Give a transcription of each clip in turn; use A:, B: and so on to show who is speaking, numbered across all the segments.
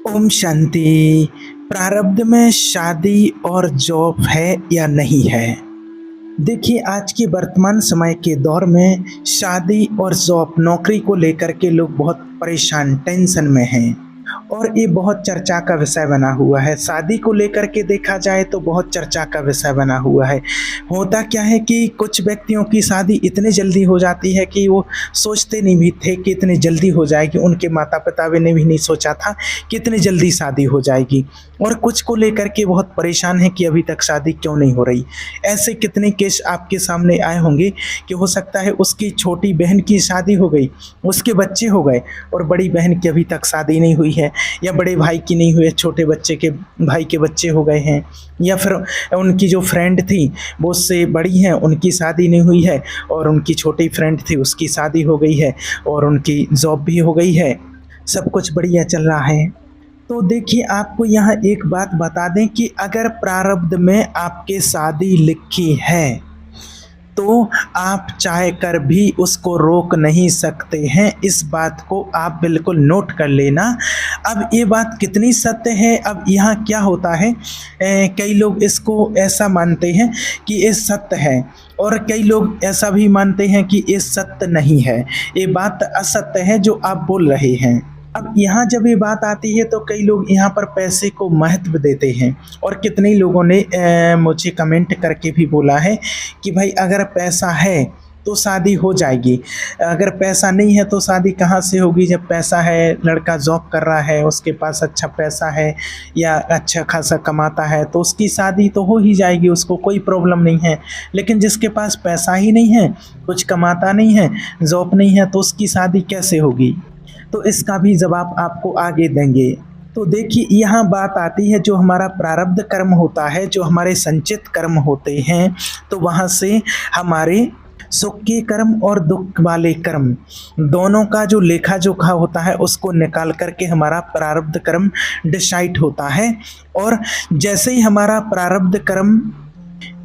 A: ओम शांति। प्रारब्ध में शादी और जॉब है या नहीं है? देखिए, आज के वर्तमान समय के दौर में शादी और जॉब नौकरी को लेकर के लोग बहुत परेशान, टेंशन में हैं और ये बहुत चर्चा का विषय बना हुआ है। शादी को लेकर के देखा जाए तो बहुत चर्चा का विषय बना हुआ है। होता क्या है कि कुछ व्यक्तियों की शादी इतनी जल्दी हो जाती है कि वो सोचते नहीं भी थे कि इतनी जल्दी हो जाएगी। उनके माता-पिता ने भी नहीं सोचा था कि इतनी जल्दी शादी हो जाएगी और कुछ को लेकर के बहुत परेशान हैं कि अभी तक शादी क्यों नहीं हो रही। ऐसे कितने केस आपके सामने आए होंगे कि हो सकता है उसकी छोटी बहन की शादी हो गई, उसके बच्चे हो गए और बड़ी बहन की अभी तक शादी नहीं हुई है, या बड़े भाई की नहीं हुई है, छोटे बच्चे के भाई के बच्चे हो गए हैं, या फिर उनकी जो फ्रेंड थी वो उससे बड़ी हैं, उनकी शादी नहीं हुई है और उनकी छोटी फ्रेंड थी उसकी शादी हो गई है और उनकी जॉब भी हो गई है। सब कुछ बढ़िया चल रहा है। तो देखिए, आपको यहाँ एक बात बता दें कि अगर प्रारब्ध में आपके शादी लिखी है तो आप चाह कर भी उसको रोक नहीं सकते हैं। इस बात को आप बिल्कुल नोट कर लेना। अब ये बात कितनी सत्य है, अब यहाँ क्या होता है, कई लोग इसको ऐसा मानते हैं कि ये सत्य है और कई लोग ऐसा भी मानते हैं कि ये सत्य नहीं है, ये बात असत्य है जो आप बोल रहे हैं। अब यहाँ जब ये बात आती है तो कई लोग यहाँ पर पैसे को महत्व देते हैं और कितने लोगों ने मुझे कमेंट करके भी बोला है कि भाई अगर पैसा है तो शादी हो जाएगी, अगर पैसा नहीं है तो शादी कहाँ से होगी। जब पैसा है, लड़का जॉब कर रहा है, उसके पास अच्छा पैसा है या अच्छा खासा कमाता है तो उसकी शादी तो हो ही जाएगी, उसको कोई प्रॉब्लम नहीं है। लेकिन जिसके पास पैसा ही नहीं है, कुछ कमाता नहीं है, जॉब नहीं है, तो उसकी शादी कैसे होगी? तो इसका भी जवाब आपको आगे देंगे। तो देखिए, यहाँ बात आती है जो हमारा प्रारब्ध कर्म होता है, जो हमारे संचित कर्म होते हैं, तो वहाँ से हमारे सुख के कर्म और दुख वाले कर्म दोनों का जो लेखा जोखा होता है उसको निकाल करके हमारा प्रारब्ध कर्म डिसाइड होता है। और जैसे ही हमारा प्रारब्ध कर्म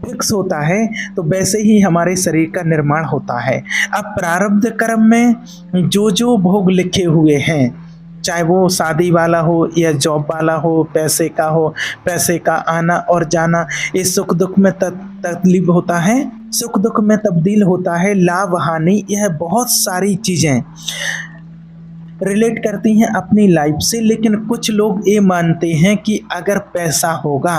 A: फिक्स होता है तो वैसे ही हमारे शरीर का निर्माण होता है। अब प्रारब्ध कर्म में जो जो भोग लिखे हुए हैं, चाहे वो शादी वाला हो या जॉब वाला हो, पैसे का हो, पैसे का आना और जाना, ये सुख दुख में तकलीफ होता है, सुख दुख में तब्दील होता है, लाभ हानि, यह बहुत सारी चीज़ें रिलेट करती हैं अपनी लाइफ से। लेकिन कुछ लोग ये मानते हैं कि अगर पैसा होगा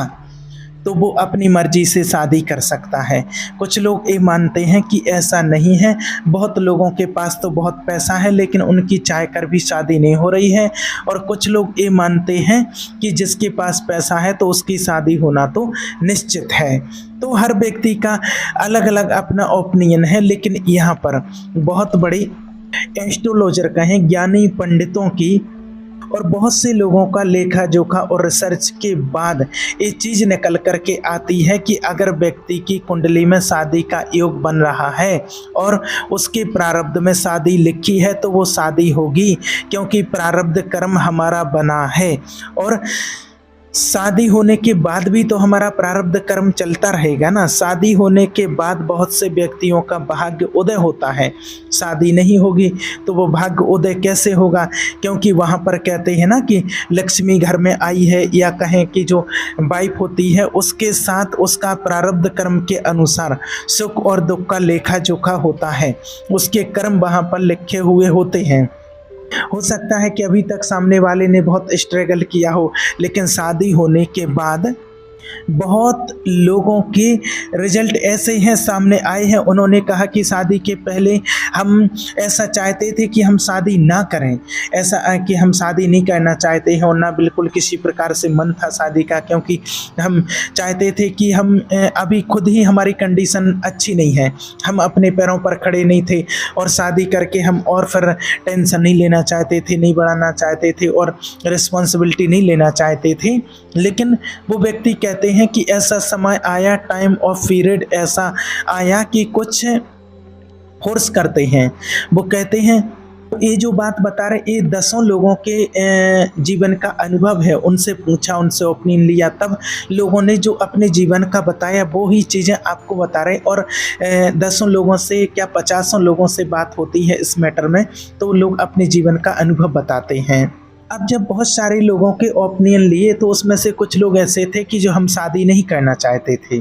A: तो वो अपनी मर्जी से शादी कर सकता है। कुछ लोग ये मानते हैं कि ऐसा नहीं है, बहुत लोगों के पास तो बहुत पैसा है लेकिन उनकी चाह कर भी शादी नहीं हो रही है। और कुछ लोग ये मानते हैं कि जिसके पास पैसा है तो उसकी शादी होना तो निश्चित है। तो हर व्यक्ति का अलग अलग अपना ओपिनियन है। लेकिन यहाँ पर बहुत बड़ी एस्ट्रोलॉजर कहें, ज्ञानी पंडितों की और बहुत से लोगों का लेखा जोखा और रिसर्च के बाद ये चीज़ निकल कर के आती है कि अगर व्यक्ति की कुंडली में शादी का योग बन रहा है और उसके प्रारब्ध में शादी लिखी है तो वो शादी होगी, क्योंकि प्रारब्ध कर्म हमारा बना है। और शादी होने के बाद भी तो हमारा प्रारब्ध कर्म चलता रहेगा ना। शादी होने के बाद बहुत से व्यक्तियों का भाग्य उदय होता है, शादी नहीं होगी तो वो भाग्य उदय कैसे होगा? क्योंकि वहाँ पर कहते हैं ना कि लक्ष्मी घर में आई है, या कहें कि जो वाइफ होती है उसके साथ उसका प्रारब्ध कर्म के अनुसार सुख और दुख का लेखा जोखा होता है, उसके कर्म वहाँ पर लिखे हुए होते हैं। हो सकता है कि अभी तक सामने वाले ने बहुत स्ट्रगल किया हो, लेकिन शादी होने के बाद बहुत लोगों के रिजल्ट ऐसे हैं सामने आए हैं, उन्होंने कहा कि शादी के पहले हम ऐसा चाहते थे कि हम शादी ना करें, ऐसा कि हम शादी नहीं करना चाहते हैं और ना बिल्कुल किसी प्रकार से मन था शादी का, क्योंकि हम चाहते थे कि हम अभी खुद ही हमारी कंडीशन अच्छी नहीं है, हम अपने पैरों पर खड़े नहीं थे और शादी करके हम और फिर टेंशन नहीं लेना चाहते थे, नहीं बढ़ाना चाहते थे और रिस्पॉन्सिबिलिटी नहीं लेना चाहते थे। लेकिन वो व्यक्ति कहते हैं कि ऐसा समय आया, टाइम और पीरियड ऐसा आया कि कुछ फोर्स करते हैं। वो कहते हैं, ये जो बात बता रहे ये 10 लोगों के जीवन का अनुभव है, उनसे पूछा, उनसे ओपिनियन लिया, तब लोगों ने जो अपने जीवन का बताया वो ही चीज़ें आपको बता रहे। और 10 लोगों से क्या 50 लोगों से बात होती है इस मैटर में, तो लोग अपने जीवन का अनुभव बताते हैं। अब जब बहुत सारे लोगों के ओपिनियन लिए तो उसमें से कुछ लोग ऐसे थे कि जो हम शादी नहीं करना चाहते थे,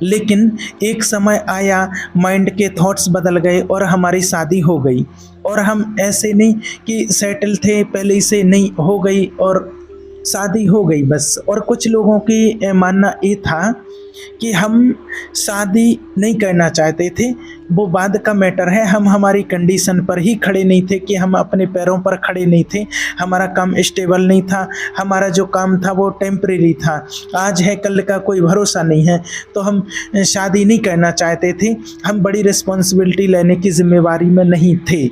A: लेकिन एक समय आया, माइंड के थॉट्स बदल गए और हमारी शादी हो गई। और हम ऐसे नहीं कि सेटल थे पहले ही से, नहीं हो गई और शादी हो गई बस। और कुछ लोगों की मानना ये था कि हम शादी नहीं करना चाहते थे, वो बाद का मैटर है। हम हमारी कंडीशन पर ही खड़े नहीं थे कि हम अपने पैरों पर खड़े नहीं थे, हमारा काम स्टेबल नहीं था, हमारा जो काम था वो टेम्परेरी था, आज है कल का कोई भरोसा नहीं है। तो हम शादी नहीं करना चाहते थे, हम बड़ी रिस्पॉन्सिबिलिटी लेने की जिम्मेवारी में नहीं थे।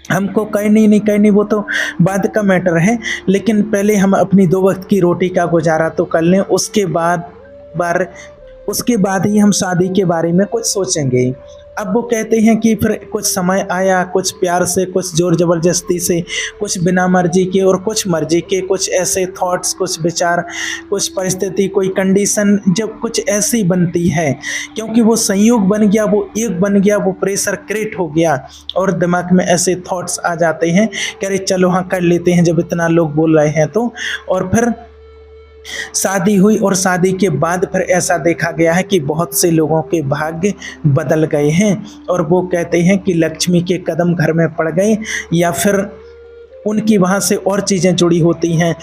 A: हमको करनी नहीं करनी वो तो बाद का मैटर है, लेकिन पहले हम अपनी 2 वक्त की रोटी का गुजारा तो कर लें, उसके बाद ही हम शादी के बारे में कुछ सोचेंगे। अब वो कहते हैं कि फिर कुछ समय आया, कुछ प्यार से, कुछ ज़ोर ज़बरदस्ती से, कुछ बिना मर्जी के और कुछ मर्जी के, कुछ ऐसे थॉट्स, कुछ विचार, कुछ परिस्थिति, कोई कंडीशन जब कुछ ऐसी बनती है, क्योंकि वो संयोग बन गया, वो एक बन गया, वो प्रेशर क्रिएट हो गया और दिमाग में ऐसे थॉट्स आ जाते हैं कि अरे चलो हाँ कर लेते हैं जब इतना लोग बोल रहे हैं तो। और फिर शादी हुई और शादी के बाद फिर ऐसा देखा गया है कि बहुत से लोगों के भाग्य बदल गए हैं और वो कहते हैं कि लक्ष्मी के कदम घर में पड़ गए या फिर उनकी वहाँ से और चीज़ें जुड़ी होती हैं।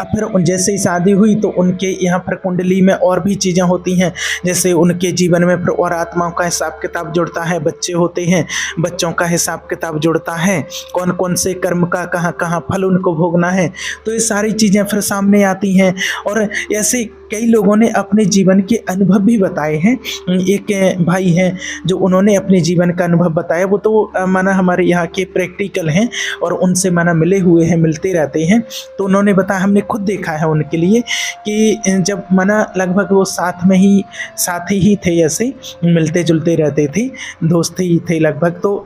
A: अब फिर जैसे ही शादी हुई तो उनके यहाँ फिर कुंडली में और भी चीज़ें होती हैं, जैसे उनके जीवन में फिर और आत्माओं का हिसाब किताब जुड़ता है, बच्चे होते हैं, बच्चों का हिसाब किताब जुड़ता है, कौन कौन से कर्म का कहाँ कहाँ फल उनको भोगना है, तो ये सारी चीज़ें फिर सामने आती हैं। और ऐसे कई लोगों ने अपने जीवन के अनुभव भी बताए हैं। एक भाई हैं जो उन्होंने अपने जीवन का अनुभव बताया, वो तो माना हमारे यहाँ के प्रैक्टिकल हैं और उनसे माना मिले हुए हैं, मिलते रहते हैं। तो उन्होंने बताया, हमने खुद देखा है उनके लिए कि जब माना लगभग वो साथी ही थे, ऐसे मिलते जुलते रहते थे, दोस्त ही थे लगभग। तो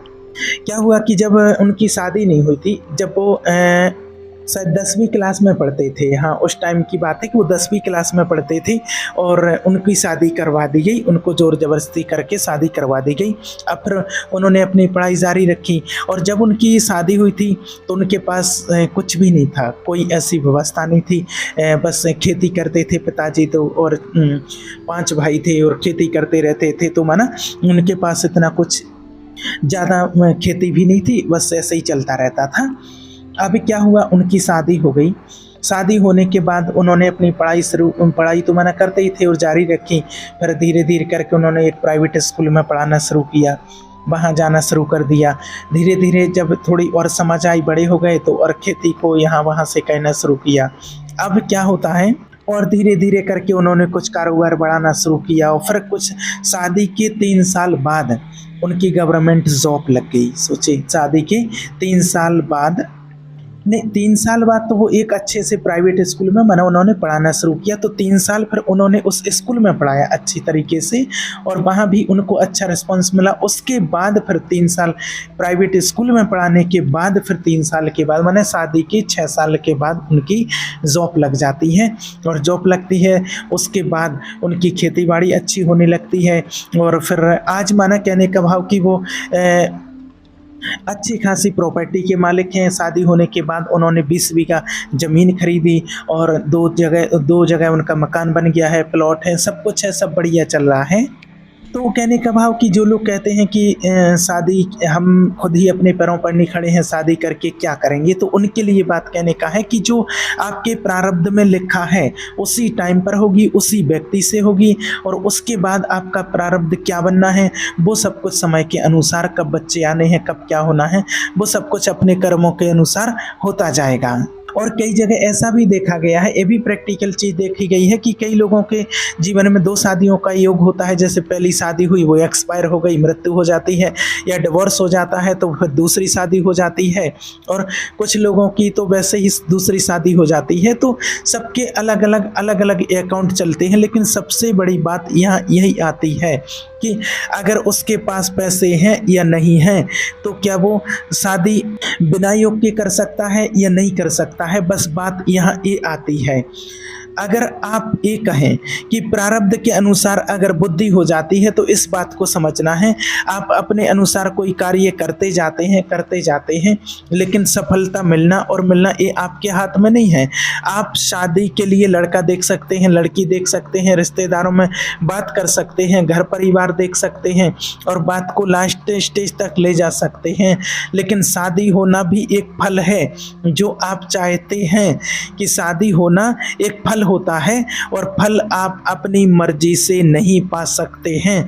A: क्या हुआ कि जब उनकी शादी नहीं हुई थी, जब वो शायद 10वीं क्लास में पढ़ते थे, हाँ उस टाइम की बात है कि वो 10वीं क्लास में पढ़ते थे और उनकी शादी करवा दी गई, उनको ज़ोर ज़बरदस्ती करके शादी करवा दी गई। अब फिर उन्होंने अपनी पढ़ाई जारी रखी और जब उनकी शादी हुई थी तो उनके पास कुछ भी नहीं था, कोई ऐसी व्यवस्था नहीं थी, बस खेती करते थे पिताजी तो, और 5 भाई थे और खेती करते रहते थे। तो माना उनके पास इतना कुछ ज़्यादा खेती भी नहीं थी, बस ऐसे ही चलता रहता था। अब क्या हुआ, उनकी शादी हो गई। शादी होने के बाद उन्होंने अपनी पढ़ाई तो मना करते ही थे और जारी रखी। फिर धीरे धीरे करके उन्होंने एक प्राइवेट स्कूल में पढ़ाना शुरू किया, वहाँ जाना शुरू कर दिया। धीरे धीरे जब थोड़ी और समझ आई, बड़े हो गए तो और खेती को यहाँ वहाँ से कहना शुरू किया। अब क्या होता है, और धीरे धीरे करके उन्होंने कुछ कारोबार बढ़ाना शुरू किया और फिर कुछ शादी के 3 साल बाद उनकी गवर्नमेंट जॉब लग गई। सोचिए, शादी के 3 साल बाद, नहीं 3 साल बाद तो वो एक अच्छे से प्राइवेट स्कूल में माना उन्होंने पढ़ाना शुरू किया। तो 3 साल फिर उन्होंने उस स्कूल में पढ़ाया अच्छी तरीके से और वहाँ भी उनको अच्छा रिस्पॉन्स मिला। उसके बाद फिर 3 साल प्राइवेट स्कूल में पढ़ाने के बाद फिर 3 साल के बाद माने शादी के 6 साल के बाद उनकी जॉब लग जाती है। और जॉब लगती है उसके बाद उनकी खेती बाड़ी अच्छी होने लगती है और फिर आज माना कहने का भाव कि वो अच्छी खासी प्रॉपर्टी के मालिक हैं। शादी होने के बाद उन्होंने 20 बीघा ज़मीन खरीदी और 2 जगह उनका मकान बन गया है, प्लॉट है, सब कुछ है, सब बढ़िया चल रहा है। तो कहने का भाव कि जो लोग कहते हैं कि शादी हम खुद ही अपने पैरों पर नहीं खड़े हैं, शादी करके क्या करेंगे, तो उनके लिए बात कहने का है कि जो आपके प्रारब्ध में लिखा है उसी टाइम पर होगी, उसी व्यक्ति से होगी और उसके बाद आपका प्रारब्ध क्या बनना है वो सब कुछ समय के अनुसार, कब बच्चे आने हैं, कब क्या होना है, वो सब कुछ अपने कर्मों के अनुसार होता जाएगा। और कई जगह ऐसा भी देखा गया है, ये भी प्रैक्टिकल चीज़ देखी गई है कि कई लोगों के जीवन में 2 शादियों का योग होता है। जैसे पहली शादी हुई वो एक्सपायर हो गई, मृत्यु हो जाती है या डिवोर्स हो जाता है तो फिर दूसरी शादी हो जाती है, और कुछ लोगों की तो वैसे ही दूसरी शादी हो जाती है। तो सबके अलग अलग अकाउंट चलते हैं, लेकिन सबसे बड़ी बात यहाँ यही आती है कि अगर उसके पास पैसे हैं या नहीं हैं, तो क्या वो शादी बिना योग के कर सकता है या नहीं कर सकता है, बस बात यहाँ ये आती है। अगर आप ये कहें कि प्रारब्ध के अनुसार अगर बुद्धि हो जाती है तो इस बात को समझना है, आप अपने अनुसार कोई कार्य करते जाते हैं, लेकिन सफलता मिलना और मिलना ये आपके हाथ में नहीं है। आप शादी के लिए लड़का देख सकते हैं, लड़की देख सकते हैं, रिश्तेदारों में बात कर सकते हैं, घर परिवार देख सकते हैं और बात को लास्ट स्टेज तक ले जा सकते हैं, लेकिन शादी होना भी एक फल है। जो आप चाहते हैं कि शादी होना एक फल होता है और फल आप अपनी मर्जी से नहीं पा सकते हैं,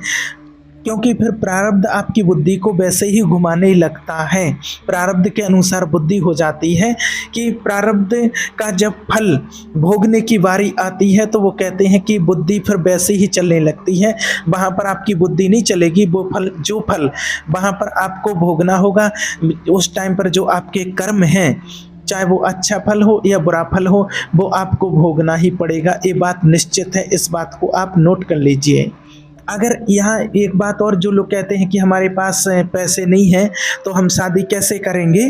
A: क्योंकि फिर प्रारब्ध आपकी बुद्धि को वैसे ही घुमाने लगता है। प्रारब्ध के अनुसार बुद्धि हो जाती है कि प्रारब्ध का जब फल भोगने की बारी आती है तो वो कहते हैं कि बुद्धि फिर वैसे ही चलने लगती है, वहाँ पर आपकी बुद्धि नहीं चलेगी। वो फल जो फल वहाँ पर आपको भोगना होगा, उस टाइम पर जो आपके कर्म हैं, चाहे वो अच्छा फल हो या बुरा फल हो, वो आपको भोगना ही पड़ेगा। ये बात निश्चित है, इस बात को आप नोट कर लीजिए। अगर यहाँ एक बात और, जो लोग कहते हैं कि हमारे पास पैसे नहीं हैं तो हम शादी कैसे करेंगे,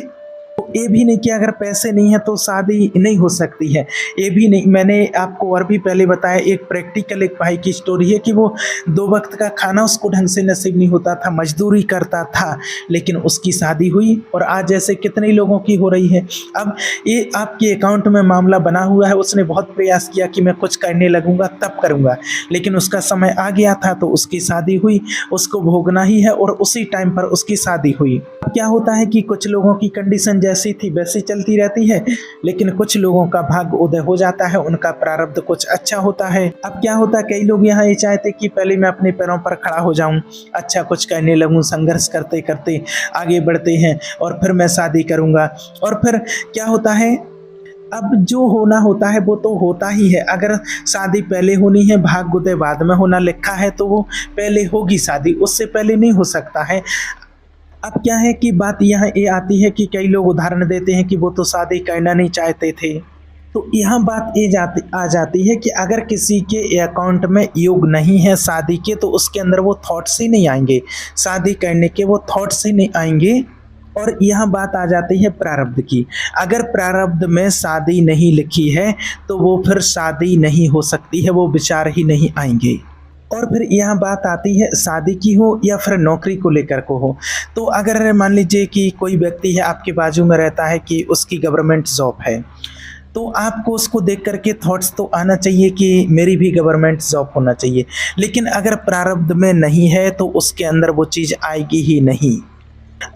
A: तो ये भी नहीं कि अगर पैसे नहीं है तो शादी नहीं हो सकती है, ये भी नहीं। मैंने आपको और भी पहले बताया, एक प्रैक्टिकल एक भाई की स्टोरी है कि वो 2 वक्त का खाना उसको ढंग से नसीब नहीं होता था, मजदूरी करता था, लेकिन उसकी शादी हुई और आज ऐसे कितने लोगों की हो रही है। अब ये आपके अकाउंट में मामला बना हुआ है, उसने बहुत प्रयास किया कि मैं कुछ करने लगूंगा तब करूंगा, लेकिन उसका समय आ गया था तो उसकी शादी हुई, उसको भोगना ही है और उसी टाइम पर उसकी शादी हुई। क्या होता है कि कुछ लोगों की कंडीशन जैसी थी वैसी चलती रहती है, लेकिन कुछ लोगों का भाग्य उदय हो जाता है, उनका प्रारब्ध कुछ अच्छा होता है। अब क्या होता है, कई लोग यहाँ ये चाहते कि पहले मैं अपने पैरों पर खड़ा हो जाऊं, अच्छा कुछ करने लगूं, संघर्ष करते करते आगे बढ़ते हैं और फिर मैं शादी करूंगा। और फिर क्या होता है, अब जो होना होता है वो तो होता ही है। अगर शादी पहले होनी है, भाग्य उदय बाद में होना लिखा है, तो वो पहले होगी शादी, उससे पहले नहीं हो सकता है। अब क्या है कि बात यहाँ ये आती है कि कई लोग उदाहरण देते हैं कि वो तो शादी करना नहीं चाहते थे, तो यहाँ बात ये आ जाती है कि अगर किसी के अकाउंट में योग नहीं है शादी के, तो उसके अंदर वो थॉट्स ही नहीं आएंगे, शादी करने के वो थॉट्स ही नहीं आएंगे। और यहाँ बात आ जाती है प्रारब्ध की। अगर प्रारब्ध में शादी नहीं लिखी है तो वो फिर शादी नहीं हो सकती है, वो विचार ही नहीं आएंगे। और फिर यहाँ बात आती है शादी की हो या फिर नौकरी को लेकर को हो। तो अगर मान लीजिए कि कोई व्यक्ति है आपके बाजू में रहता है कि उसकी गवर्नमेंट जॉब है, तो आपको उसको देख करके थॉट्स तो आना चाहिए कि मेरी भी गवर्नमेंट जॉब होना चाहिए, लेकिन अगर प्रारब्ध में नहीं है तो उसके अंदर वो चीज़ आएगी ही नहीं।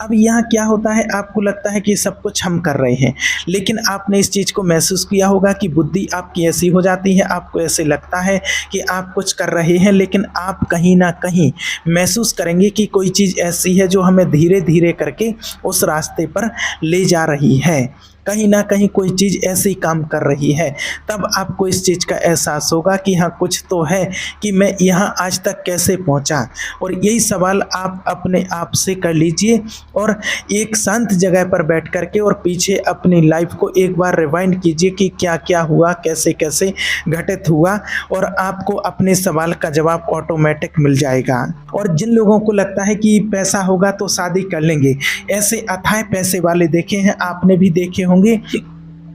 A: अब यहाँ क्या होता है, आपको लगता है कि सब कुछ हम कर रहे हैं, लेकिन आपने इस चीज़ को महसूस किया होगा कि बुद्धि आपकी ऐसी हो जाती है, आपको ऐसे लगता है कि आप कुछ कर रहे हैं, लेकिन आप कहीं ना कहीं महसूस करेंगे कि कोई चीज़ ऐसी है जो हमें धीरे धीरे करके उस रास्ते पर ले जा रही है, कहीं ना कहीं कोई चीज़ ऐसी काम कर रही है। तब आपको इस चीज़ का एहसास होगा कि हाँ कुछ तो है, कि मैं यहाँ आज तक कैसे पहुँचा। और यही सवाल आप अपने आप से कर लीजिए और एक शांत जगह पर बैठ कर के और पीछे अपनी लाइफ को एक बार रिवाइंड कीजिए कि क्या क्या हुआ, कैसे कैसे घटित हुआ, और आपको अपने सवाल का जवाब ऑटोमेटिक मिल जाएगा। और जिन लोगों को लगता है कि पैसा होगा तो शादी कर लेंगे, ऐसे अथाह पैसे वाले देखे हैं, आपने भी देखे होंगे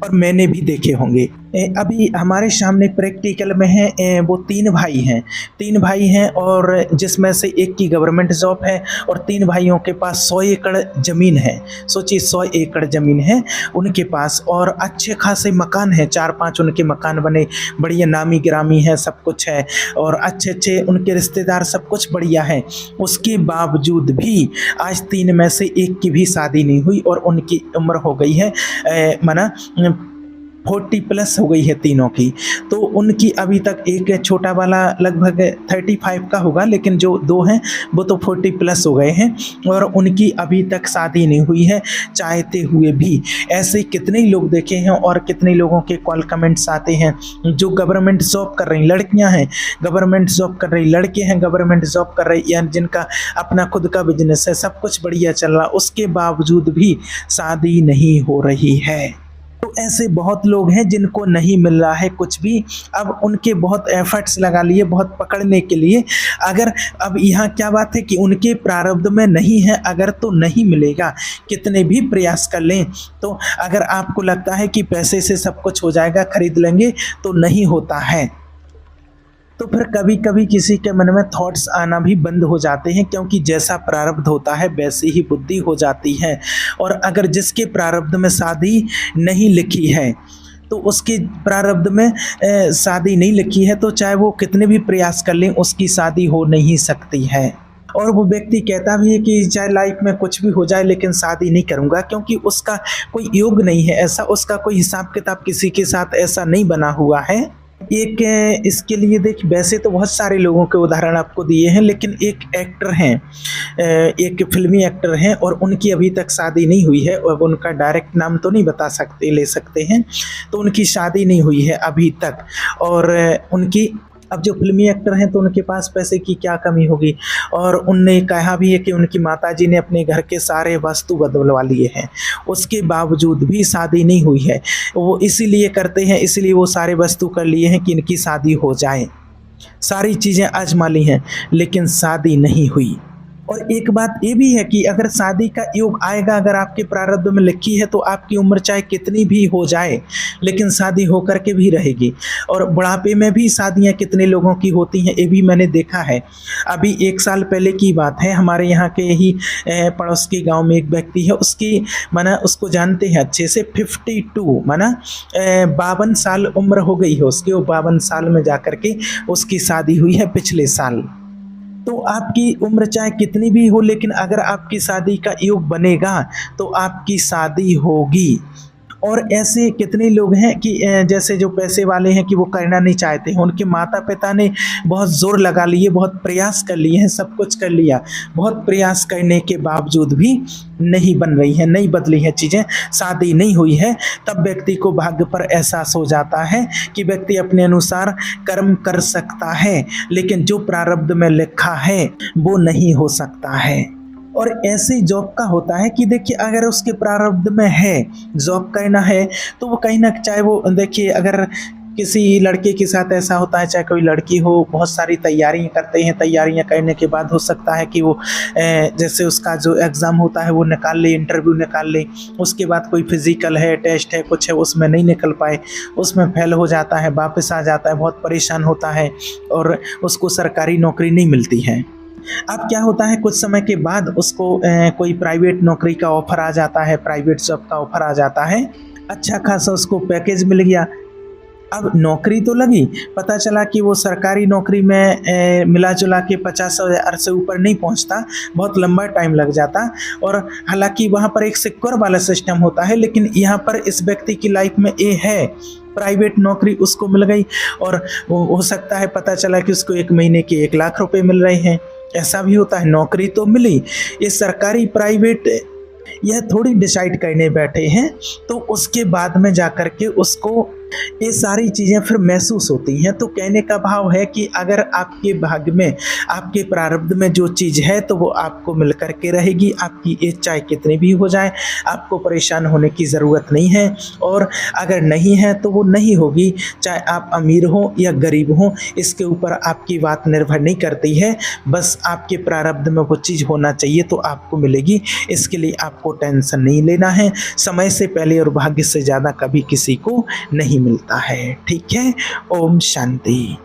A: और मैंने भी देखे होंगे। अभी हमारे सामने प्रैक्टिकल में है, वो 3 भाई हैं और जिसमें से एक की गवर्नमेंट जॉब है और 3 भाइयों के पास 100 एकड़ ज़मीन है। सोचिए 100 एकड़ ज़मीन है उनके पास और अच्छे खासे मकान हैं, 4-5 उनके मकान बने, बढ़िया नामी गिरामी है, सब कुछ है और अच्छे अच्छे उनके रिश्तेदार, सब कुछ बढ़िया है। उसके बावजूद भी आज 3 में से एक की भी शादी नहीं हुई और उनकी उम्र हो गई है माना 40+ हो गई है तीनों की। तो उनकी अभी तक, एक छोटा वाला लगभग 35 का होगा, लेकिन जो 2 हैं वो तो 40+ हो गए हैं और उनकी अभी तक शादी नहीं हुई है चाहते हुए भी। ऐसे कितने लोग देखे हैं और कितने लोगों के कॉल कमेंट्स आते हैं जो गवर्नमेंट जॉब कर रही लड़कियां हैं, गवर्नमेंट जॉब कर रही लड़के हैं, गवर्नमेंट जॉब कर रही या जिनका अपना खुद का बिजनेस है, सब कुछ बढ़िया चल रहा, उसके बावजूद भी शादी नहीं हो रही है। तो ऐसे बहुत लोग हैं जिनको नहीं मिल रहा है कुछ भी। अब उनके बहुत एफर्ट्स लगा लिए बहुत पकड़ने के लिए, अगर अब यहाँ क्या बात है कि उनके प्रारब्ध में नहीं है अगर तो नहीं मिलेगा, कितने भी प्रयास कर लें। तो अगर आपको लगता है कि पैसे से सब कुछ हो जाएगा, खरीद लेंगे, तो नहीं होता है। तो फिर कभी कभी किसी के मन में थॉट्स आना भी बंद हो जाते हैं, क्योंकि जैसा प्रारब्ध होता है वैसी ही बुद्धि हो जाती है। और अगर जिसके प्रारब्ध में शादी नहीं लिखी है, तो उसके प्रारब्ध में शादी नहीं लिखी है, तो चाहे वो कितने भी प्रयास कर लें उसकी शादी हो नहीं सकती है। और वो व्यक्ति कहता भी है कि चाहे लाइफ में कुछ भी हो जाए लेकिन शादी नहीं करूँगा, क्योंकि उसका कोई योग नहीं है ऐसा, उसका कोई हिसाब किताब किसी के साथ ऐसा नहीं बना हुआ है। एक इसके लिए देख, वैसे तो बहुत सारे लोगों के उदाहरण आपको दिए हैं, लेकिन एक एक्टर हैं, एक फिल्मी एक्टर हैं और उनकी अभी तक शादी नहीं हुई है। अब उनका डायरेक्ट नाम तो नहीं बता सकते, ले सकते हैं, तो उनकी शादी नहीं हुई है अभी तक। और उनकी अब जो फिल्मी एक्टर हैं तो उनके पास पैसे की क्या कमी होगी। और उनने कहा भी है कि उनकी माताजी ने अपने घर के सारे वस्तु बदलवा लिए हैं, उसके बावजूद भी शादी नहीं हुई है। वो इसीलिए करते हैं, इसलिए वो सारे वस्तु कर लिए हैं कि इनकी शादी हो जाए, सारी चीज़ें आजमा ली हैं लेकिन शादी नहीं हुई। और एक बात ये भी है कि अगर शादी का योग आएगा, अगर आपके प्रारब्ध में लिखी है, तो आपकी उम्र चाहे कितनी भी हो जाए लेकिन शादी होकर के भी रहेगी। और बुढ़ापे में भी शादियां कितने लोगों की होती हैं, ये भी मैंने देखा है। अभी 1 साल पहले की बात है, हमारे यहाँ के ही पड़ोस के गांव में एक व्यक्ति है, उसकी माना उसको जानते हैं अच्छे से, 52 माना 52 साल उम्र हो गई है उसकी। वो 52 साल में जाकर के उसकी शादी हुई है पिछले साल। तो आपकी उम्र चाहे कितनी भी हो, लेकिन अगर आपकी शादी का योग बनेगा तो आपकी शादी होगी। और ऐसे कितने लोग हैं कि जैसे जो पैसे वाले हैं कि वो करना नहीं चाहते हैं, उनके माता पिता ने बहुत ज़ोर लगा लिए, बहुत प्रयास कर लिए हैं, सब कुछ कर लिया, बहुत प्रयास करने के बावजूद भी नहीं बन रही है, नहीं बदली है चीज़ें, शादी नहीं हुई है। तब व्यक्ति को भाग्य पर एहसास हो जाता है कि व्यक्ति अपने अनुसार कर्म कर सकता है, लेकिन जो प्रारब्ध में लिखा है वो नहीं हो सकता है। और ऐसे जॉब का होता है कि देखिए, अगर उसके प्रारब्ध में है जॉब करना है, तो वो कहीं ना, चाहे वो देखिए अगर किसी लड़के के साथ ऐसा होता है, चाहे कोई लड़की हो, बहुत सारी तैयारियां करते हैं, तैयारियां करने के बाद हो सकता है कि वो जैसे उसका जो एग्ज़ाम होता है वो निकाल ले, इंटरव्यू निकाल ले, उसके बाद कोई फिज़िकल है, टेस्ट है, कुछ है, उसमें नहीं निकल पाए, उसमें फेल हो जाता है, वापस आ जाता है, बहुत परेशान होता है और उसको सरकारी नौकरी नहीं मिलती है। अब क्या होता है, कुछ समय के बाद उसको कोई प्राइवेट नौकरी का ऑफ़र आ जाता है, प्राइवेट जॉब का ऑफ़र आ जाता है, अच्छा खासा उसको पैकेज मिल गया। अब नौकरी तो लगी, पता चला कि वो सरकारी नौकरी में मिला जुला के 50,000 से ऊपर नहीं पहुंचता, बहुत लंबा टाइम लग जाता। और हालांकि वहाँ पर एक सिक्योर वाला सिस्टम होता है, लेकिन यहाँ पर इस व्यक्ति की लाइफ में ये है, प्राइवेट नौकरी उसको मिल गई और हो सकता है पता चला कि उसको 1 महीने के 1 लाख रुपए मिल रहे हैं। ऐसा भी होता है, नौकरी तो मिली, ये सरकारी प्राइवेट यह थोड़ी डिसाइड करने बैठे हैं, तो उसके बाद में जाकर के उसको ये सारी चीज़ें फिर महसूस होती हैं। तो कहने का भाव है कि अगर आपके भाग्य में, आपके प्रारब्ध में जो चीज़ है तो वो आपको मिल कर के रहेगी। आपकी एज चाहे कितनी भी हो जाए, आपको परेशान होने की ज़रूरत नहीं है। और अगर नहीं है तो वो नहीं होगी, चाहे आप अमीर हो या गरीब हो, इसके ऊपर आपकी बात निर्भर नहीं करती है। बस आपके प्रारब्ध में वो चीज़ होना चाहिए तो आपको मिलेगी, इसके लिए आपको टेंशन नहीं लेना है। समय से पहले और भाग्य से ज़्यादा कभी किसी को नहीं मिलता है। ठीक है, ओम शांति।